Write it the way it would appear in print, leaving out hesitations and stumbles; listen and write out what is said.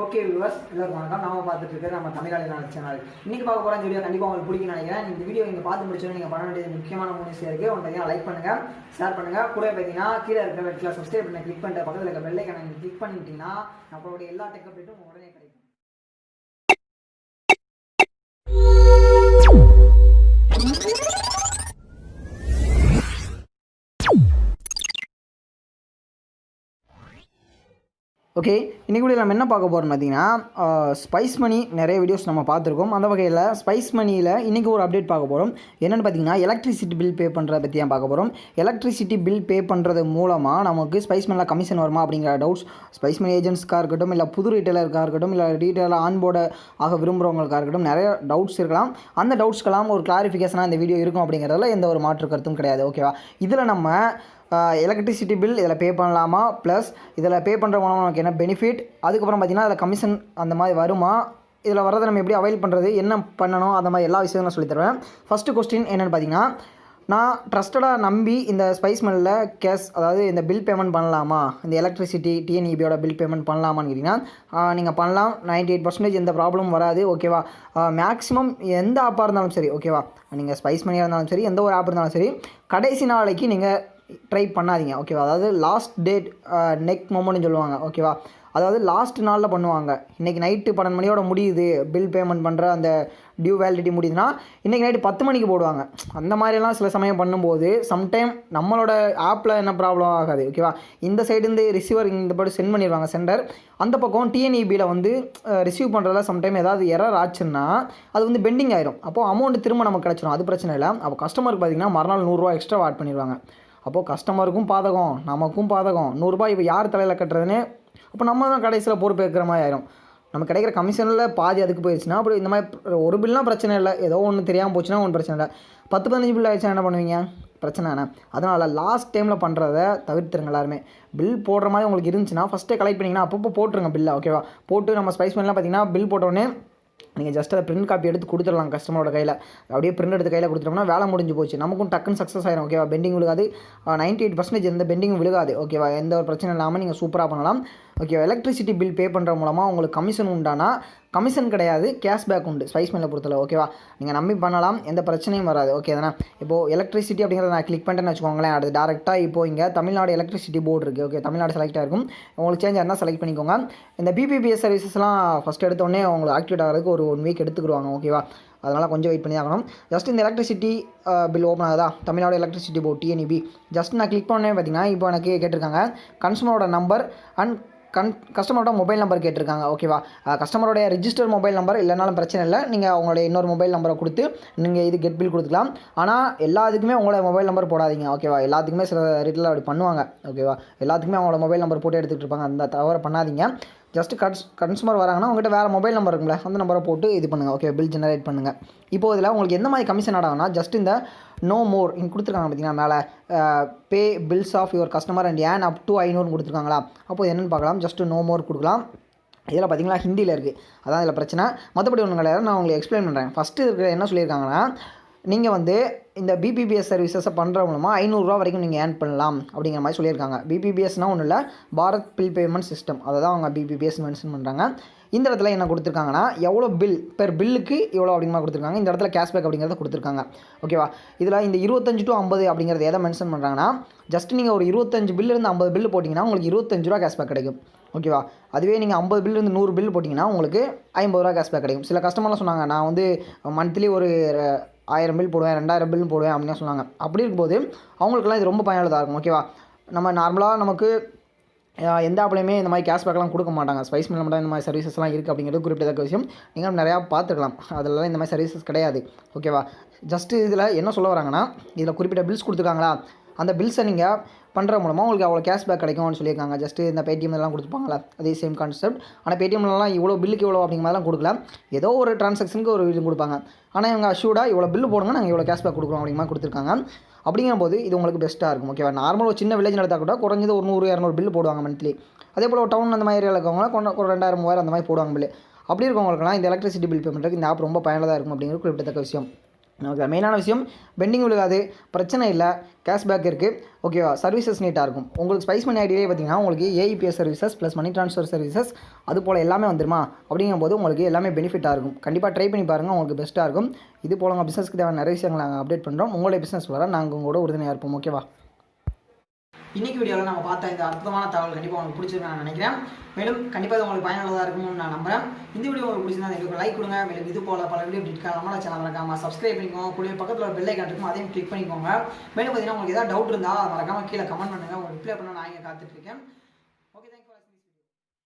Okay viewers எல்லாருக்கும் வணக்கம். நாம பார்த்துட்டு இருக்கிற நம்ம தமிழ் சேனல். இன்னைக்கு பார்க்க போகிற வீடியோ கண்டிப்பாக உங்களுக்கு பிடிக்கும்னு நினைக்கிறேன். இந்த வீடியோ நீங்கள் பார்த்து முடிச்சோன்னு நீங்கள் பண்ண வேண்டியது முக்கியமான 3 விஷயம் இருக்குது. ஒன்று பார்த்தீங்கன்னா லைக் பண்ணுங்கள், ஷேர் பண்ணுங்கள். கூட பார்த்தீங்கன்னா கீழே இருக்கிற ரெட் கலர் சப்ஸ்கிரைப் பண்ண கிளிக் பண்ணிட்டு பக்கத்தில் இருக்க பெல் ஐகானை நீங்கள் கிளிக் பண்ணிட்டீங்கன்னா நம்மளுடைய எல்லா டெக் அப்டேட்டும் உடனே கிடைக்கும். ஓகே, இன்றைக்கி வீடியோ நம்ம என்ன பார்க்க போகிறோம் பார்த்தீங்கன்னா, ஸ்பைஸ் மணி நிறைய வீடியோஸ் நம்ம பார்த்துருக்கோம். அந்த வகையில் ஸ்பைஸ் மணியில் இன்றைக்கி ஒரு அப்டேட் பார்க்க போகிறோம். என்னென்னு பார்த்தீங்கன்னா, எலக்ட்ரிசிட்டி பில் பே பண்ணுறத பற்றி தான் பார்க்க போகிறோம். எலக்ட்ரிசிட்டி பில் பே பண்ணுறது மூலமாக நமக்கு ஸ்பைஸ் மணியில் கமிஷன் வருமா அப்படிங்கிற டவுட்ஸ் ஸ்பைஸ் மணி ஏஜென்ட்ஸ்க்காக இருக்கட்டும், இல்லை புது ரீட்டைலருக்காக இருக்கட்டும், இல்லை ரீட்டைலர் ஆன்போர்டு ஆக விரும்புகிறவங்களுக்காக இருக்கட்டும், நிறைய டவுட்ஸ் இருக்கலாம். அந்த டவுட்ஸ்க்கெல்லாம் ஒரு கிளாரிஃபிகேஷனாக இந்த வீடியோ இருக்கும் அப்படிங்கிறதுல எந்த ஒரு மாற்று கருத்தும் கிடையாது. ஓகேவா? இதில் நம்ம எலக்ட்ரிசிட்டி பில் இதில் பே பண்ணலாமா, ப்ளஸ் இதில் பே பண்ணுற மூலமாக நமக்கு என்ன பெனிஃபிட், அதுக்கப்புறம் பார்த்திங்கன்னா அதில் கமிஷன் அந்த மாதிரி வருமா, இதில் வர்றதை நம்ம எப்படி அவைல் பண்ணுறது, என்ன பண்ணணும், அந்த மாதிரி எல்லா விஷயங்களும் சொல்லித்தருவேன். ஃபஸ்ட்டு கொஸ்டின் என்னென்னு பார்த்தீங்கன்னா, நான் ட்ரஸ்டடாக நம்பி இந்த ஸ்பைஸ் மணியில் கேஷ் அதாவது இந்த பில் பேமெண்ட் பண்ணலாமா, இந்த எலக்ட்ரிசிட்டி டிஎன்இபியோட பில் பேமெண்ட் பண்ணலாமான்னு கேட்டிங்கன்னா நீங்கள் பண்ணலாம். 98% எந்த ப்ராப்ளமும் வராது. ஓகேவா? மேக்ஸிமம் எந்த ஆப்பாக இருந்தாலும் சரி, ஓகேவா, நீங்கள் ஸ்பைஸ் மணியாக இருந்தாலும் சரி, எந்த ஒரு ஆப் இருந்தாலும் சரி, கடைசி நாளைக்கு நீங்கள் ட்ரை பண்ணாதீங்க. ஓகேவா? அதாவது லாஸ்ட் டேட் நெக் மொமெண்ட்னு சொல்லுவாங்க. ஓகேவா? அதாவது லாஸ்ட் நாளில் பண்ணுவாங்க. இன்றைக்கி நைட்டு 12 மணியோட முடியுது பில் பேமெண்ட் பண்ணுற அந்த டியூ வேலிடிட்டி முடியுதுன்னா இன்றைக்கி நைட்டு 10 மணிக்கு போடுவாங்க. அந்த மாதிரியெல்லாம் சில சமயம் பண்ணும்போது சம்டைம் நம்மளோட ஆப்பில் என்ன ப்ராப்ளம் ஆகாது. ஓகேவா? இந்த சைடுந்து ரிசீவர் இந்த படி சென்ட் பண்ணிடுவாங்க சென்டர், அந்த பக்கம் டிஎன்இபியில் வந்து ரிசீவ் பண்ணுறதுல சம்டைம் ஏதாவது எரர் ஆச்சுன்னா அது வந்து பெண்டிங் ஆயிரும். அப்போது அமௌண்ட் திரும்ப நமக்கு கிடச்சிடும். அது பிரச்சனை இல்லை. அப்போ கஸ்டமருக்கு பார்த்திங்கன்னா மறுநாள் 100 ரூபா எக்ஸ்ட்ரா ஆட் பண்ணிடுவாங்க. அப்போது கஸ்டமருக்கும் பாதகம், நமக்கும் பாதகம். 100 ரூபாய் இப்போ யார் தலையில் கட்டுறதுன்னு அப்போ நம்ம தான் கடைசியில் பொறுப்பேற்கிற மாதிரி ஆயிரும். நம்ம கிடைக்கிற கமிஷனில் பாதி அதுக்கு போயிடுச்சுன்னா அப்படி இந்த மாதிரி ஒரு பில்னால் பிரச்சனை இல்லை, ஏதோ ஒன்று தெரியாமல் போச்சுன்னா ஒன்றும் பிரச்சனை இல்லை. 10-15 பில் ஆயிடுச்சுன்னா என்ன பண்ணுவீங்க? பிரச்சனை என்ன? அதனால் லாஸ்ட் டைமில் பண்ணுறத தவிர்த்துருங்க. எல்லாருமே பில் போடுற மாதிரி உங்களுக்கு இருந்துச்சுன்னா ஃபஸ்ட்டே கலெக்ட் பண்ணிங்கன்னா அப்பப்போ போட்டுருங்க பில்லை. ஓகேவா? போட்டு நம்ம ஸ்பைஸ் பண்ணலாம். பார்த்தீங்கன்னா பில் போட்டோடனே நீங்கள் ஜஸ்ட் அதை பிரிண்ட் காப்பி எடுத்து கொடுத்துடலாம் கஸ்டமரோட கையில். அப்படியே பிரிண்ட் எடுத்து கையில் கொடுத்துட்டோம்னா வேலை முடிஞ்சு போச்சு. நமக்கும் டக்குன்னு சக்ஸஸ் ஆயிரும். ஓகேவா? பெண்டிங் விழுகாது. 98% எந்த பெண்டிங்கும் விழுகாது. ஓகேவா? எந்த ஒரு பிரச்சனை இல்லாமல் நீங்கள் சூப்பராக பண்ணலாம். ஓகேவா? எலக்ட்ரிசிட்டி பில் பே பண்ணுற மூலமாக உங்களுக்கு கமிஷன் உண்டானா கமிஷன் கிடையாது, கேஷ்பேக் உண்டு ஸ்பைஸ் மணியில் பொறுத்தல. ஓகேவா? நீங்கள் நம்பி பண்ணலாம், எந்த பிரச்சனையும் வராது. ஓகே தானே? இப்போது எலக்ட்ரிசிட்டி அப்படிங்கிறத நான் கிளிக் பண்ணிட்டேன்னு வச்சுக்கோங்களேன். அது டேரெக்டாக இப்போது இங்கே தமிழ்நாடு எலக்ட்ரிசிட்டி போர்டு இருக்குது. ஓகே, தமிழ்நாடு செலக்ட் ஆகிருக்கும். உங்களுக்கு சேஞ்ச் இருந்தால் செலக்ட் பண்ணிக்கோங்க. இந்த பிபிபிஎஸ் சர்வீசஸ்லாம் ஃபஸ்ட் எடுத்தோடனே உங்களுக்கு ஆக்டிவேட் ஆகிறதுக்கு ஒரு 1 வீக் எடுத்துக்கிடுவாங்க. ஓகேவா? அதனால் கொஞ்சம் வெயிட் பண்ணி ஆகணும். ஜஸ்ட் இந்த எலக்ட்ரிசிட்டி பில் ஓப்பன் ஆகுதா, Tamil Nadu electricity board TNEB, just நான் கிளிக் பண்ணே பார்த்தீங்கன்னா இப்போ எனக்கு கேட்டிருக்காங்க கன்சூமரோட நம்பர் அண்ட் கஸ்டமரோட மொபைல் நம்பர் கேட்டிருக்காங்க. ஓகேவா? கஸ்டமரோடைய ரிஜிஸ்டர் மொபைல் நம்பர் இல்லைனாலும் பிரச்சனை இல்லை. நீங்கள் அவங்களுடைய இன்னொரு மொபைல் நம்பரை கொடுத்து நீங்கள் இது கெட் பில் கொடுத்துக்கலாம். ஆனால் எல்லாத்துக்குமே உங்களோட மொபைல் நம்பர் போடாதீங்க. ஓகேவா? எல்லாத்துக்குமே சில ரீட்டில் அப்படி பண்ணுவாங்க. ஓகேவா? எல்லாத்துக்குமே அவங்களோட மொபைல் நம்பர் போட்டு எடுத்துகிட்டு இருப்பாங்க. அந்த தவிர பண்ணாதீங்க. ஜஸ்ட்டு கன்சூமர் வராங்கன்னா உங்கள்கிட்ட வேறு மொபைல் நம்பர் இருக்குங்களே, அந்த நம்பரை போட்டு இது பண்ணுங்கள். ஓகே, பில் ஜெனரேட் பண்ணுங்கள். இப்போது இதில் உங்களுக்கு எந்த மாதிரி கமிஷன் ஆடாங்கன்னா ஜஸ்ட் இந்த நோ மோர் இங்கே கொடுத்துருக்காங்க பார்த்தீங்கன்னா மேலே pay bills of your customer and earn up to 500 கொடுத்துருக்காங்களா. அப்போது என்னென்னு பார்க்கலாம். ஜஸ்ட்டு நோ மோர் கொடுக்கலாம். இதில் பார்த்தீங்களா ஹிந்தியில் இருக்குது. அதான் இதில் பிரச்சனை. மற்றபடி ஒன்றும் கிடையாது. நான் உங்களுக்கு எக்ஸ்பிளைன் பண்ணுறேன். ஃபஸ்ட்டு இருக்கிற என்ன சொல்லியிருக்காங்கன்னா, நீங்கள் வந்து இந்த பிபிபிஎஸ் சர்வீசஸை பண்ணுற மூலமாக 500 ரூபா வரைக்கும் நீங்கள் ஏர்ன் பண்ணலாம் அப்படிங்கிற மாதிரி சொல்லியிருக்காங்க. பிபிபிஎஸ்னால் ஒன்றும் இல்லை, பாரத் பில் பேமெண்ட் சிஸ்டம். அதை தான் அவங்க பிபிபிஎஸ் மென்ஷன் பண்ணுறாங்க. இந்த இடத்துல என்ன கொடுத்துருக்காங்கன்னா எவ்வளோ பில் பெர் பில்லுக்கு எவ்வளோ அப்படிங்கிற கொடுத்துருக்காங்க. இந்த இடத்துல கேஷ்பேக் அப்படிங்கிறத கொடுத்துருக்காங்க. ஓகேவா? இதில் இந்த 25 to 50 அப்படிங்கிறது எதை மென்ஷன் பண்ணுறாங்கன்னா, ஜஸ்ட் நீங்கள் ஒரு 25 பில்லிருந்து 50 பில் போட்டிங்கன்னா உங்களுக்கு 25 ரூபா கேஷ்பேக் கிடைக்கும். ஓகேவா? அதுவே நீங்கள் 50 பில்லிருந்து 100 பில் போட்டிங்கன்னா உங்களுக்கு 50 ரூபா கேஷ்பேக் கிடைக்கும். சில கஸ்டமர்லாம் சொன்னாங்க, நான் வந்து மந்த்லி ஒரு 1000 பில் போடுவேன், 2000 பில் போடுவேன் அப்படின்னு சொன்னாங்க. அப்படி இருக்கும்போது அவங்களுக்குலாம் இது ரொம்ப பயனுள்ளதாக இருக்கும். ஓகேவா? நம்ம நார்மலாக நமக்கு எந்த ஆப்லையுமே இந்த மாதிரி கேஷ்பேக்லாம் கொடுக்க மாட்டாங்க. ஸ்பைஸ் மில் மட்டும் இந்த மாதிரி சர்வீசஸ்லாம் இருக்குது அப்படிங்கிறது குறிப்பிட்டத்தக்க விஷயம். நீங்கள் நிறையா பார்த்துக்கலாம். அதெல்லாம் இந்த மாதிரி சர்வீசஸ் கிடையாது. ஓகேவா? ஜஸ்ட்டு இதில் என்ன சொல்ல வராங்கன்னா, இதில் குறிப்பிட்ட பில்ஸ் கொடுத்துருக்காங்களா, அந்த பில்ஸை நீங்கள் பண்ணுற மூலமாக உங்களுக்கு அவ்வளோ கேஷ்பேக் கிடைக்கும்னு சொல்லியிருக்காங்க. ஜஸ்ட்டு இந்த பேடிஎம் எல்லாம் கொடுத்துப்பாங்களா, அதே சேம் கான்செப்ட். ஆனால் பேடிஎம்லாம் இவ்வளோ பில்லுக்கு இவ்வளோ அப்படிங்கிற மாதிரிலாம் கொடுக்கல. ஏதோ ஒரு ட்ரான்சாக்ஷனுக்கு ஒரு பில் கொடுப்பாங்க. ஆனால் இவங்க அஷ்யூர்டாக இவ்வளோ பில்லு போடுங்க, நாங்கள் இவ்வளோ கேஷ்பேக் கொடுக்குறோம் அப்படிங்கிற மாதிரி கொடுத்துருக்காங்க. அப்படிங்கும்போது இது உங்களுக்கு பெஸ்ட்டாக இருக்கும். ஓகேவா? நார்மல் ஒரு சின்ன வில்லேஜ் நடத்தால் கூட குறைஞ்சது ஒரு 100-200 பில் போடுவாங்க மந்த்லி. அதே போல் ஒரு டவுன் அந்த மாதிரி இருக்கவங்க ஒரு 2000-3000 அந்த மாதிரி போடுவாங்க பில். அப்படி இருக்கவங்களுக்குலாம் இந்த எலக்ட்ரிசிட்டி பில் பேமெண்ட்டுக்கு இந்த ஆப் ரொம்ப பயனுள்ளதாக இருக்கும் அப்படிங்கிறது குறிப்பிட்டத்தக்க விஷயம். ஓகே, மெயினான விஷயம் பெண்டிங் விழுகாது, பிரச்சனை இல்லை, கேஷ்பேக் இருக்குது. ஓகேவா? சர்வீசஸ் நீட்டாக இருக்கும். உங்களுக்கு ஸ்பைஸ் மணி ஐடியிலே பார்த்தீங்கன்னா உங்களுக்கு AEPS services plus money transfer services அது போல் எல்லாமே வந்துருமா? அப்படிங்கும்போது உங்களுக்கு எல்லாமே பெனிஃபிட்டாக இருக்கும். கண்டிப்பாக ட்ரை பண்ணி பாருங்கள், உங்களுக்கு பெஸ்ட்டாக இருக்கும். இது போல் உங்கள் பிஸ்னஸ்க்கு தேவையான நிறைய விஷயங்கள் நாங்கள் அப்டேட் பண்ணுறோம். உங்களுடைய பிஸ்னஸ் வர நாங்கள் உங்களோட உறுதுணையாக இருப்போம். ஓகேவா? இன்றைக்கி வீடியோவில் நம்ம பார்த்த இந்த அற்புதமான தகவல் கண்டிப்பாக உங்களுக்கு பிடிச்சிருக்குன்னு நான் நினைக்கிறேன். மேலும் கண்டிப்பாக உங்களுக்கு பயனுள்ளதாக இருக்கும்னு நான் நம்புகிறேன். இந்த வீடியோ உங்களுக்கு பிடிச்சிருந்தா எங்களுக்கு லைக் கொடுங்க. மேலும் இது போல் பல வீடியோ அப்டேட் நம்மளோட சேனல் மறக்காமல் சப்ஸ்கிரைப் பண்ணிக்கோங்க. கூடிய பக்கத்தில் ஒரு பெல் ஐக்கான் இருக்கும், அதையும் கிளிக் பண்ணிக்கோங்க. மேலும் பார்த்தீங்கன்னா உங்களுக்கு ஏதாவது டவுட் இருந்தால் மறக்காமல் கீழே கமெண்ட் பண்ணுங்கள். உங்களுக்கு ரிப்ளை பண்ண நான் இங்கே காத்துட்ருக்கேன்.